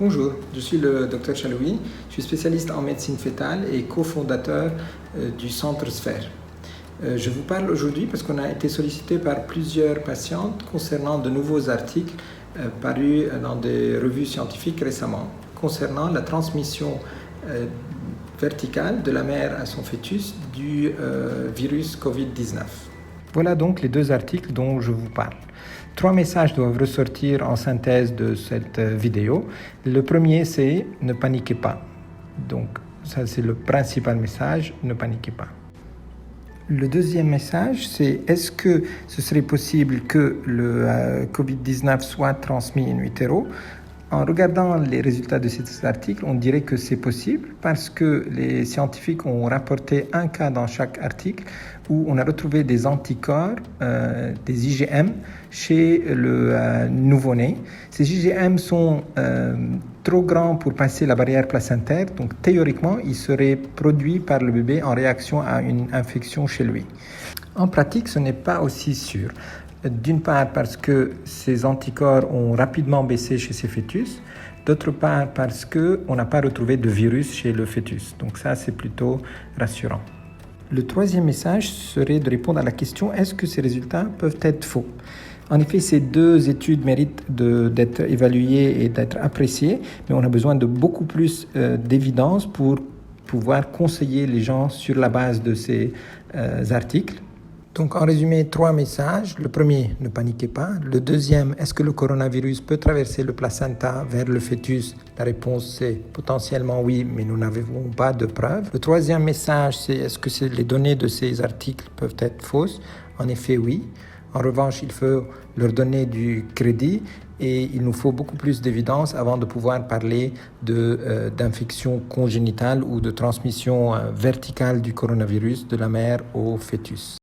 Bonjour, je suis le Dr Chaloui, je suis spécialiste en médecine fœtale et cofondateur du Centre Sphère. Je vous parle aujourd'hui parce qu'on a été sollicité par plusieurs patientes concernant de nouveaux articles parus dans des revues scientifiques récemment concernant la transmission verticale de la mère à son fœtus du virus Covid-19. Voilà donc les deux articles dont je vous parle. 3 messages doivent ressortir en synthèse de cette vidéo. Le premier, c'est « Ne paniquez pas ». Donc, ça, c'est le principal message, « Ne paniquez pas ». Le deuxième message, c'est « Est-ce que ce serait possible que le Covid-19 soit transmis in utero ?» En regardant les résultats de cet article, on dirait que c'est possible parce que les scientifiques ont rapporté un cas dans chaque article où on a retrouvé des anticorps, des IgM, chez le nouveau-né. Ces IgM sont trop grands pour passer la barrière placentaire, donc théoriquement, ils seraient produits par le bébé en réaction à une infection chez lui. En pratique, ce n'est pas aussi sûr. D'une part parce que ces anticorps ont rapidement baissé chez ces fœtus, d'autre part parce qu'on n'a pas retrouvé de virus chez le fœtus. Donc ça, c'est plutôt rassurant. Le troisième message serait de répondre à la question « Est-ce que ces résultats peuvent être faux ?» En effet, ces deux études méritent d'être évaluées et d'être appréciées, mais on a besoin de beaucoup plus d'évidence pour pouvoir conseiller les gens sur la base de ces articles. Donc, en résumé, 3 messages. Le premier, ne paniquez pas. Le deuxième, est-ce que le coronavirus peut traverser le placenta vers le fœtus? La réponse, c'est potentiellement oui, mais nous n'avons pas de preuves. Le troisième message, c'est est-ce que les données de ces articles peuvent être fausses? En effet, oui. En revanche, il faut leur donner du crédit et il nous faut beaucoup plus d'évidence avant de pouvoir parler d'infection congénitale ou de transmission verticale du coronavirus de la mère au fœtus.